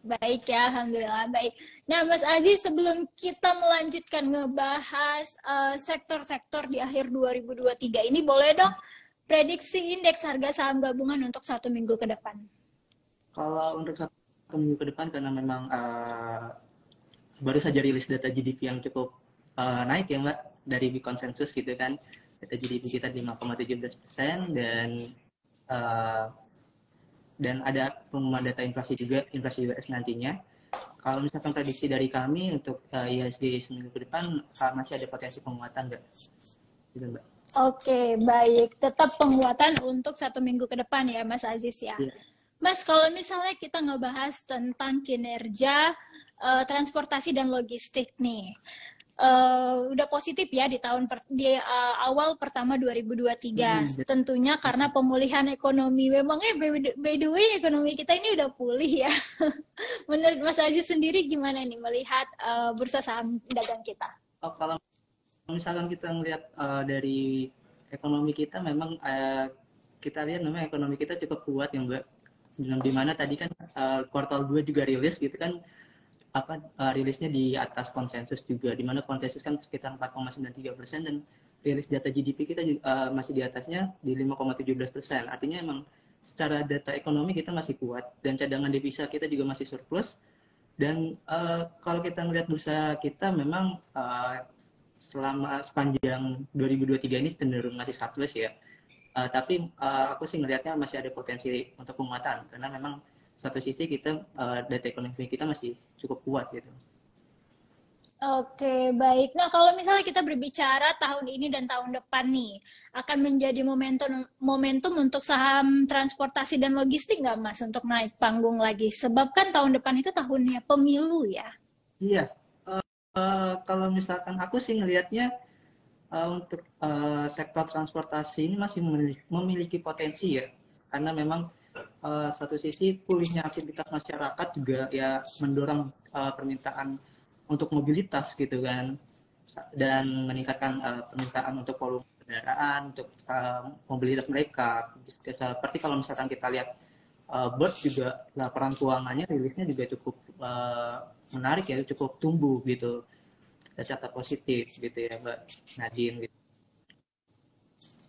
Baik ya, alhamdulillah baik. Nah, Mas Aziz, sebelum kita melanjutkan ngebahas sektor-sektor di akhir 2023 ini, boleh dong prediksi indeks harga saham gabungan untuk 1 minggu ke depan? Kalau untuk 1 minggu ke depan, karena memang baru saja rilis data GDP yang cukup naik ya Mbak, dari konsensus gitu kan. Data GDP kita 5,17% uh, dan ada pengumuman data inflasi juga, inflasi US nantinya. Kalau misalkan prediksi dari kami untuk IHSG seminggu ke depan masih ada potensi penguatan Mbak. Gitu, Mbak. Oke, baik. Tetap penguatan untuk 1 minggu ke depan ya, Mas Aziz ya. Iya. Mas, kalau misalnya kita ngebahas tentang kinerja transportasi dan logistik nih, udah positif ya di awal pertama 2023. Hmm, Tentunya karena pemulihan ekonomi. Memangnya by the way ekonomi kita ini udah pulih ya. Menurut Mas Aziz sendiri gimana nih melihat bursa saham dagang kita? kalau misalkan kita melihat dari ekonomi kita, memang kita lihat memang ekonomi kita cukup kuat ya Mbak. Di mana tadi kan kuartal 2 juga rilis gitu kan, rilisnya di atas konsensus juga, di mana konsensus kan sekitar 4,93% dan rilis data GDP kita masih di atasnya di 5,17%. Artinya emang secara data ekonomi kita masih kuat dan cadangan devisa kita juga masih surplus. Dan kalau kita melihat bursa kita memang selama sepanjang 2023 ini cenderung masih surplus ya. Tapi aku sih ngelihatnya masih ada potensi untuk penguatan karena memang satu sisi kita data ekonomi kita masih cukup kuat gitu. Oke, baik. Nah, kalau misalnya kita berbicara tahun ini dan tahun depan nih, akan menjadi momentum untuk saham transportasi dan logistik nggak, Mas, untuk naik panggung lagi? Sebab kan tahun depan itu tahunnya pemilu ya. Iya, kalau misalkan aku sih ngelihatnya untuk sektor transportasi ini masih memiliki potensi ya, karena memang satu sisi pulihnya aktivitas masyarakat juga ya mendorong permintaan untuk mobilitas gitu kan, dan meningkatkan permintaan untuk volume kendaraan, untuk mobilitas mereka. Seperti kalau misalkan kita lihat Bird juga laporan keuangannya rilisnya juga cukup menarik ya, cukup tumbuh gitu, data positif gitu ya Mbak Nadine gitu.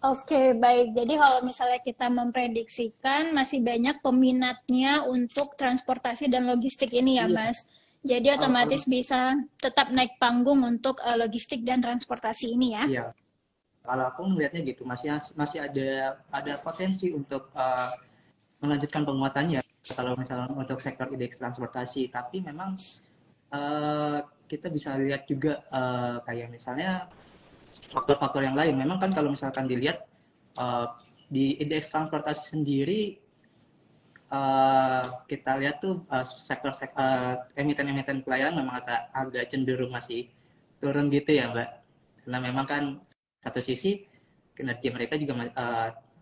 Oke, baik. Jadi kalau misalnya kita memprediksikan masih banyak peminatnya untuk transportasi dan logistik ini ya, Iya, Mas. Jadi kalau otomatis bisa tetap naik panggung untuk logistik dan transportasi ini ya. iya, kalau aku melihatnya gitu masih masih ada potensi untuk melanjutkan penguatannya kalau misalnya untuk sektor indeks transportasi. Tapi memang uh, kita bisa lihat juga kayak misalnya faktor-faktor yang lain. Memang kan kalau misalkan dilihat uh, di indeks transportasi sendiri, kita lihat tuh sektor emiten-emiten pelayaran memang agak cenderung masih turun gitu ya Mbak. Karena memang kan satu sisi kinerja mereka juga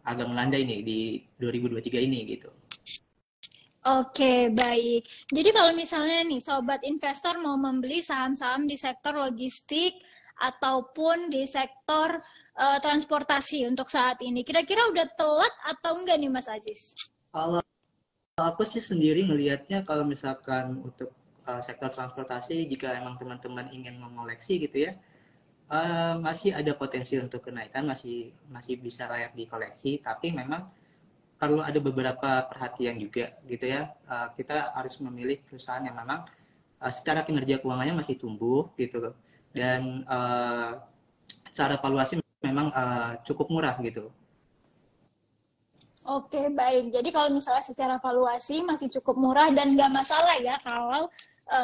agak melandai nih di 2023 ini gitu. Oke, baik. Jadi kalau misalnya nih sobat investor mau membeli saham-saham di sektor logistik ataupun di sektor transportasi untuk saat ini, kira-kira udah telat atau enggak nih Mas Aziz? Kalau aku sih sendiri ngelihatnya kalau misalkan untuk sektor transportasi, jika emang teman-teman ingin mengoleksi gitu ya, masih ada potensi untuk kenaikan, masih masih bisa layak dikoleksi. Tapi memang perlu ada beberapa perhatian juga gitu ya. Kita harus memilih perusahaan yang memang secara kinerja keuangannya masih tumbuh gitu loh. Dan secara valuasi memang cukup murah gitu. Oke, baik. Jadi kalau misalnya secara valuasi masih cukup murah dan nggak masalah ya kalau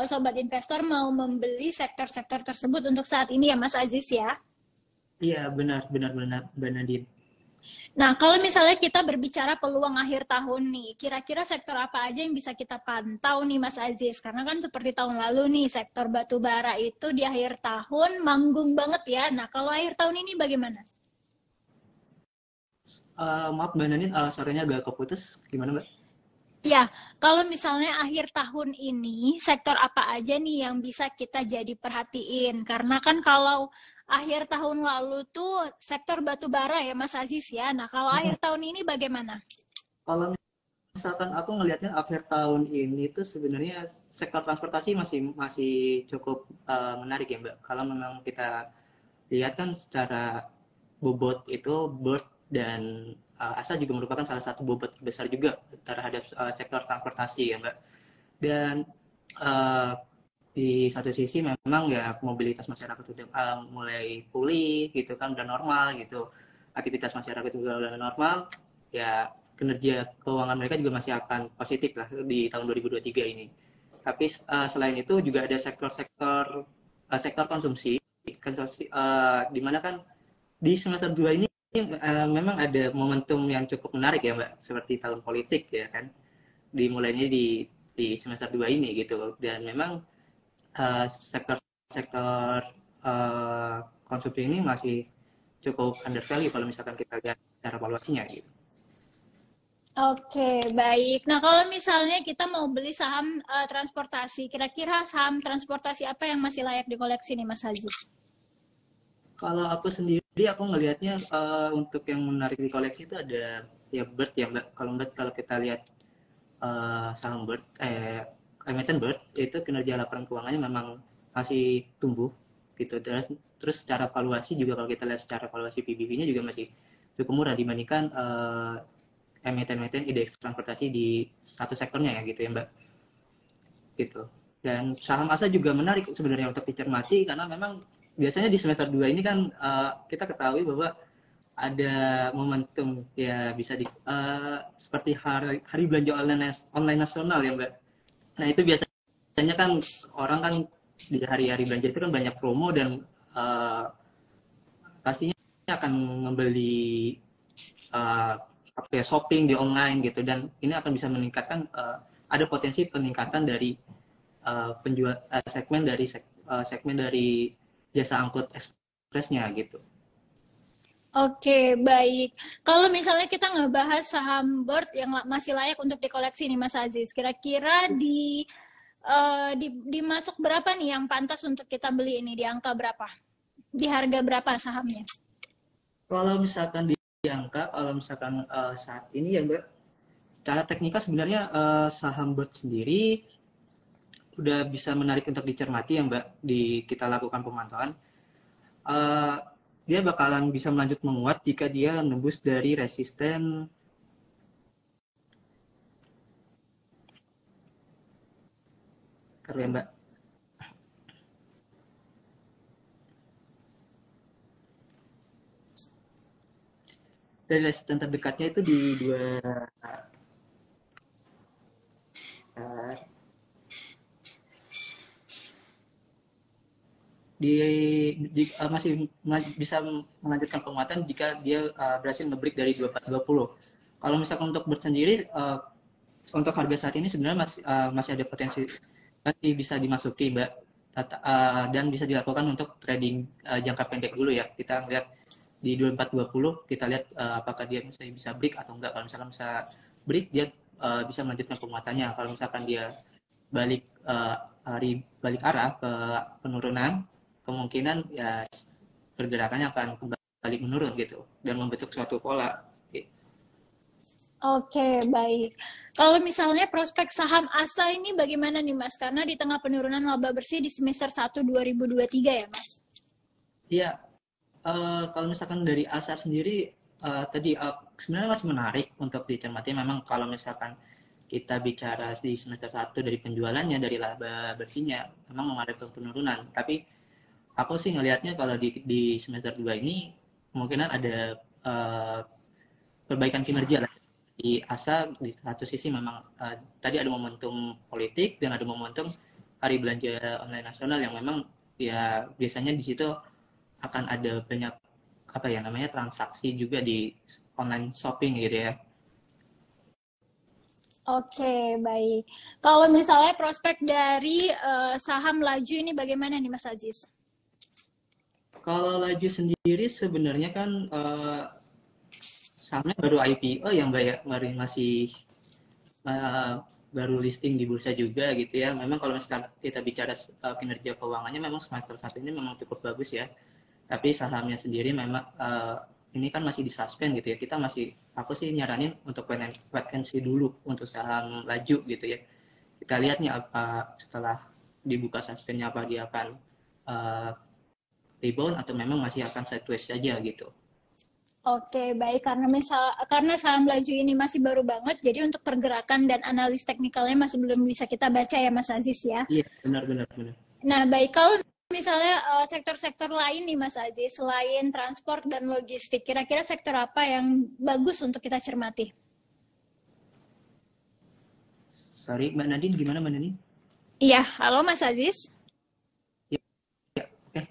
sobat investor mau membeli sektor-sektor tersebut untuk saat ini ya Mas Aziz ya. Iya, benar benar benar benar Din. Nah, kalau misalnya kita berbicara peluang akhir tahun nih, kira-kira sektor apa aja yang bisa kita pantau nih Mas Aziz? Karena kan seperti tahun lalu nih, sektor batu bara itu di akhir tahun manggung banget ya. Nah, kalau akhir tahun ini bagaimana? Maaf Mbak Nanin, suaranya agak keputus. Gimana Mbak? Ya, kalau misalnya akhir tahun ini, sektor apa aja nih yang bisa kita jadi perhatiin? Karena kan kalau akhir tahun lalu tuh sektor batu bara ya Mas Aziz ya. Nah, kalau akhir tahun ini bagaimana? Kalau misalkan aku ngelihatnya akhir tahun ini tuh sebenarnya sektor transportasi masih masih cukup menarik ya Mbak. Kalau memang kita lihat kan secara bobot itu Bird dan ASA juga merupakan salah satu bobot besar juga terhadap sektor transportasi ya Mbak. Dan uh, di satu sisi memang ya mobilitas masyarakat sudah mulai pulih gitu kan, udah normal gitu, aktivitas masyarakat juga udah normal ya, kinerja keuangan mereka juga masih akan positif lah di tahun 2023 ini. Tapi selain itu juga ada sektor-sektor sektor konsumsi di mana kan di semester 2 ini memang ada momentum yang cukup menarik ya Mbak, seperti tahun politik ya kan, dimulainya di semester 2 ini gitu. Dan memang sektor-sektor konsumsi ini masih cukup under value kalau misalkan kita lihat cara valuasinya gitu. Oke, baik. Nah, kalau misalnya kita mau beli saham transportasi, kira-kira saham transportasi apa yang masih layak dikoleksi nih, Mas Aziz? Kalau aku sendiri, aku ngelihatnya untuk yang menarik di koleksi itu ada ya Bird ya Mbak. Kalau kita lihat saham Bird, emiten Bird itu kinerja laporan keuangannya memang masih tumbuh gitu. Terus secara valuasi juga kalau kita lihat secara valuasi PBV-nya juga masih cukup murah dibandingkan emiten-emiten indeks transportasi di satu sektornya ya gitu ya Mbak. Gitu. Dan saham ASA juga menarik sebenarnya untuk dicermati karena memang biasanya di semester 2 ini kan kita ketahui bahwa ada momentum ya bisa seperti hari belanja online nasional ya Mbak. Nah itu biasanya kan orang kan di hari-hari belanja itu kan banyak promo dan pastinya akan membeli shopping di online gitu, dan ini akan bisa meningkatkan ada potensi peningkatan dari penjual segmen dari jasa angkut ekspresnya gitu. Oke, baik. Kalau misalnya kita ngebahas saham Bird yang masih layak untuk dikoleksi nih, Mas Aziz, kira-kira dimasuk berapa nih yang pantas untuk kita beli ini? Di angka berapa? Di harga berapa sahamnya? Kalau misalkan kalau misalkan saat ini ya Mbak, secara teknikal sebenarnya saham Bird sendiri udah bisa menarik untuk dicermati ya Mbak, kita lakukan pemantauan. Dia bakalan bisa melanjut menguat jika dia nembus dari resisten ya Mbak. Dari resisten terdekatnya itu di masih bisa melanjutkan penguatan jika dia berhasil nge-break dari 2420. Kalau misalkan untuk Bird sendiri untuk harga saat ini sebenarnya masih ada potensi, masih bisa dimasuki Mbak, dan bisa dilakukan untuk trading jangka pendek dulu ya. Kita lihat di 2420, kita lihat apakah dia bisa break atau enggak. Kalau misalkan bisa break, dia bisa melanjutkan penguatannya. Kalau misalkan dia balik arah ke penurunan, kemungkinan ya pergerakannya akan kembali menurun gitu dan membentuk suatu pola. Oke, baik. Kalau misalnya prospek saham ASA ini bagaimana nih Mas? Karena di tengah penurunan laba bersih di semester 1 2023 ya Mas? Iya, kalau misalkan dari ASA sendiri tadi sebenarnya masih menarik untuk dicermati. Memang kalau misalkan kita bicara di semester 1 dari penjualannya, dari laba bersihnya, memang mengalami penurunan. Tapi aku sih ngelihatnya kalau di semester 2 ini kemungkinan ada perbaikan kinerja lah. Di ASA di satu sisi memang tadi ada momentum politik dan ada momentum hari belanja online nasional yang memang ya biasanya di situ akan ada banyak transaksi juga di online shopping gitu ya. Oke, baik. Kalau misalnya prospek dari saham laju ini bagaimana nih Mas Aziz? Kalau laju sendiri sebenarnya kan sahamnya baru IPO yang masih baru listing di bursa juga gitu ya. Memang kalau misalnya kita bicara kinerja keuangannya memang semester 1 ini memang cukup bagus ya. Tapi sahamnya sendiri memang ini kan masih disuspend gitu ya, kita masih, aku sih nyaranin untuk wait and see dulu untuk saham laju gitu ya. Kita lihat nih apa setelah dibuka suspendnya, apa dia akan uh, rebound atau memang masih akan sideways saja gitu. Oke, baik. Karena saham laju ini masih baru banget, jadi untuk pergerakan dan analis teknikalnya masih belum bisa kita baca ya, Mas Aziz ya. Iya, benar-benar benar. Nah, baik. Kalau misalnya sektor-sektor lain nih, Mas Aziz, selain transport dan logistik, kira-kira sektor apa yang bagus untuk kita cermati? Sorry, Mbak Nadine, gimana Mbak Nadine? Iya, halo Mas Aziz. Oke,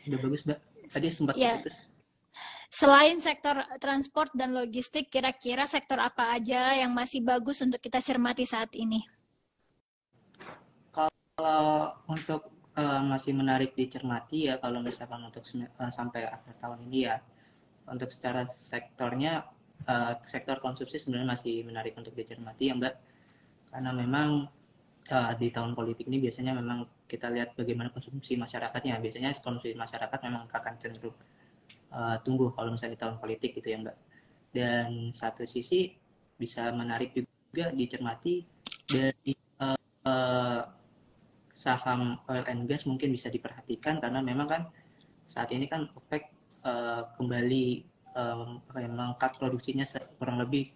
udah bagus Mbak. Tadi sempat Ya, putus. selain sektor transport dan logistik, kira-kira sektor apa aja yang masih bagus untuk kita cermati saat ini? Kalau untuk masih menarik dicermati ya, kalau misalkan untuk sampai akhir tahun ini ya, untuk secara sektornya, sektor konsumsi sebenarnya masih menarik untuk dicermati ya Mbak, karena memang di tahun politik ini biasanya memang kita lihat bagaimana konsumsi masyarakatnya. Biasanya konsumsi masyarakat memang akan cenderung tumbuh kalau misalnya di tahun politik gitu ya Mbak. Dan satu sisi bisa menarik juga dicermati dari uh, saham oil and gas mungkin bisa diperhatikan, karena memang kan saat ini kan OPEC kembali mengangkat produksinya kurang lebih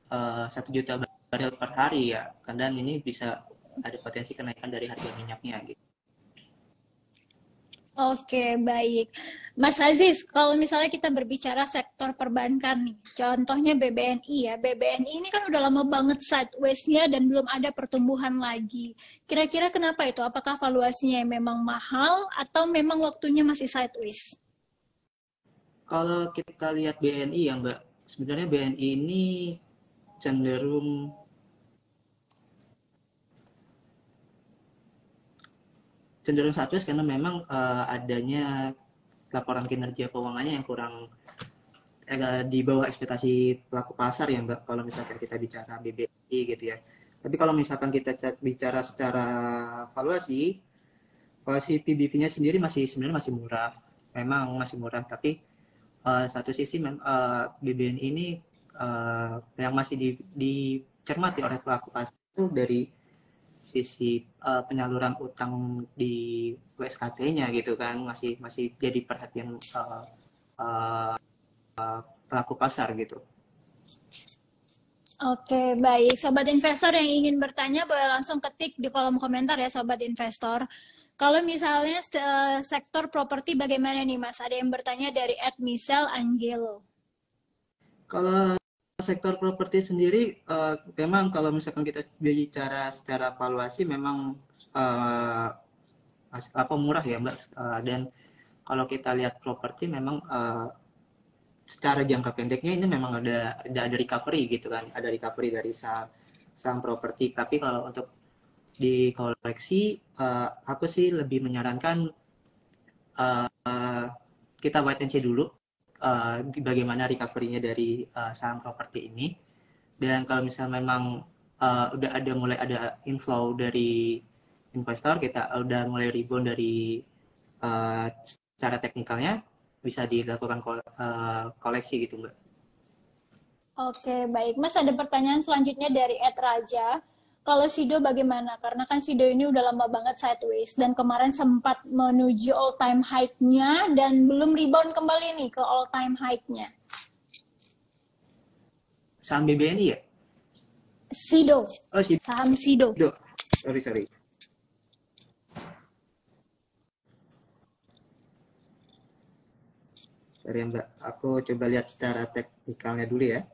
1 juta barel per hari ya, dan ini bisa ada potensi kenaikan dari harga minyaknya gitu. Oke, baik. Mas Aziz, kalau misalnya kita berbicara sektor perbankan nih, contohnya BBNI ya. BBNI ini kan udah lama banget sideways-nya dan belum ada pertumbuhan lagi. Kira-kira kenapa itu? Apakah valuasinya memang mahal atau memang waktunya masih sideways? Kalau kita lihat BNI ya Mbak, sebenarnya BNI ini cenderung satu karena memang adanya laporan kinerja keuangannya yang kurang di bawah ekspektasi pelaku pasar ya Mbak, kalau misalkan kita bicara BBI gitu ya. Tapi kalau misalkan kita bicara secara valuasi, PBB-nya sendiri sebenarnya masih murah. Memang masih murah, tapi satu sisi BBN ini yang masih dicermati oleh pelaku pasar itu dari sisi penyaluran utang di WSKT-nya gitu kan, masih jadi perhatian uh, pelaku pasar gitu. Oke, baik. Sobat investor yang ingin bertanya boleh langsung ketik di kolom komentar ya, sobat investor. Kalau misalnya sektor properti bagaimana nih Mas? Ada yang bertanya dari @Michelle Angelo. Kalau sektor properti sendiri, memang kalau misalkan kita bicara secara valuasi memang murah ya Mbak. Dan kalau kita lihat properti memang secara jangka pendeknya ini memang ada recovery gitu kan, ada recovery dari saham properti. Tapi kalau untuk di koleksi, aku sih lebih menyarankan kita wait and see dulu bagaimana recovery-nya dari saham properti ini. Dan kalau misalnya memang udah mulai ada inflow dari investor, kita udah mulai rebound dari secara teknikalnya, bisa dilakukan koleksi gitu Mbak. Oke, baik. Mas, ada pertanyaan selanjutnya dari @raja. Kalau Sido bagaimana? Karena kan Sido ini udah lama banget sideways dan kemarin sempat menuju all time high-nya dan belum rebound kembali nih ke all time high-nya. Saham BBNI ya? Sido. Oh, Saham Sido. Sorry. Sorry Mbak, aku coba lihat secara teknikalnya dulu ya.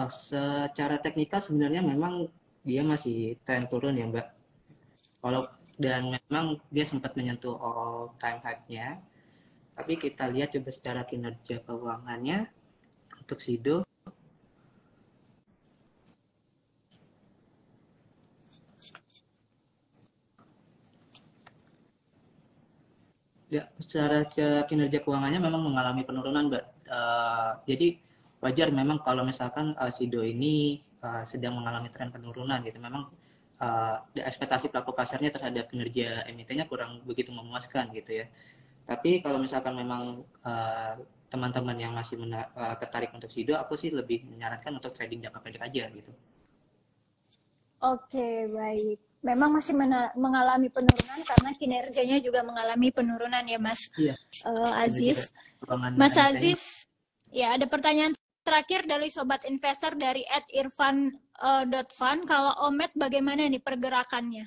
Secara teknikal sebenarnya memang dia masih tren turun ya Mbak. Dan memang dia sempat menyentuh all time high-nya. Tapi kita lihat coba secara kinerja keuangannya untuk Sido. Ya, secara kinerja keuangannya memang mengalami penurunan, Mbak. Jadi wajar memang kalau misalkan Sido ini sedang mengalami tren penurunan gitu. Memang ekspektasi pelaku pasarnya terhadap kinerja emitennya kurang begitu memuaskan gitu ya. Tapi kalau misalkan memang teman-teman yang masih tertarik untuk Sido, aku sih lebih menyarankan untuk trading jangka pendek aja gitu. Oke, baik. Memang masih mengalami penurunan karena kinerjanya juga mengalami penurunan ya, Mas Iya, Aziz. keuangan Mas emitennya. Aziz, ya ada pertanyaan terakhir dari sobat investor dari @irfan.fan. Kalau Omet bagaimana nih pergerakannya?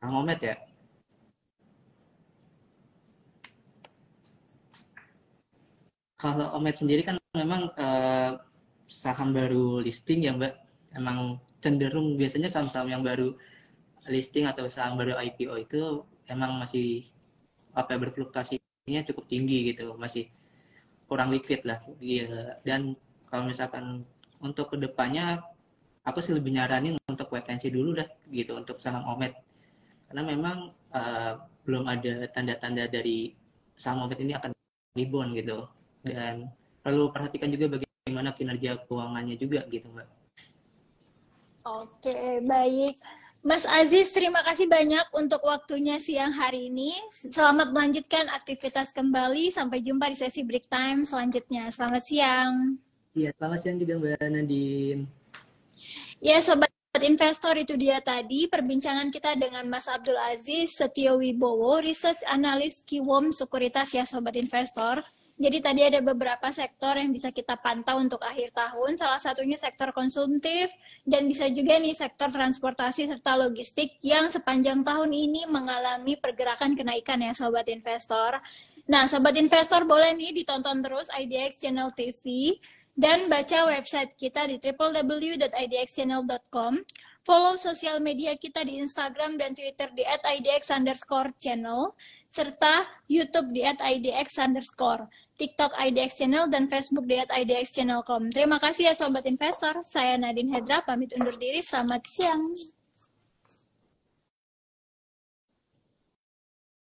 Kang Omet ya. Kalau Omet sendiri kan memang saham baru listing ya Mbak. Emang cenderung biasanya saham-saham yang baru listing atau saham baru IPO itu emang masih berfluktuasinya cukup tinggi gitu, masih kurang liquid lah. Iya. Dan kalau misalkan untuk kedepannya, aku sih lebih nyaranin untuk wait and see dulu dah gitu untuk saham Omet. Karena memang belum ada tanda-tanda dari saham Omet ini akan rebound gitu. Dan perlu perhatikan juga bagaimana kinerja keuangannya juga gitu Mbak. Oke, baik. Mas Aziz, terima kasih banyak untuk waktunya siang hari ini. Selamat melanjutkan aktivitas kembali. Sampai jumpa di sesi break time selanjutnya. Selamat siang. Iya, selamat siang juga Mbak Nadine. Ya, Sobat Investor, itu dia tadi perbincangan kita dengan Mas Abdul Aziz Setio Wibowo, Research Analyst Kiwom Sekuritas ya Sobat Investor. Jadi tadi ada beberapa sektor yang bisa kita pantau untuk akhir tahun, salah satunya sektor konsumtif, dan bisa juga nih sektor transportasi serta logistik yang sepanjang tahun ini mengalami pergerakan kenaikan ya Sobat Investor. Nah, Sobat Investor boleh nih ditonton terus IDX Channel TV, dan baca website kita di www.idxchannel.com. Follow sosial media kita di Instagram dan Twitter di @idx_channel, serta YouTube di @idx_, TikTok IDX Channel, dan Facebook di @idxchannel.com. Terima kasih ya Sobat Investor. Saya Nadine Hedra, pamit undur diri. Selamat siang.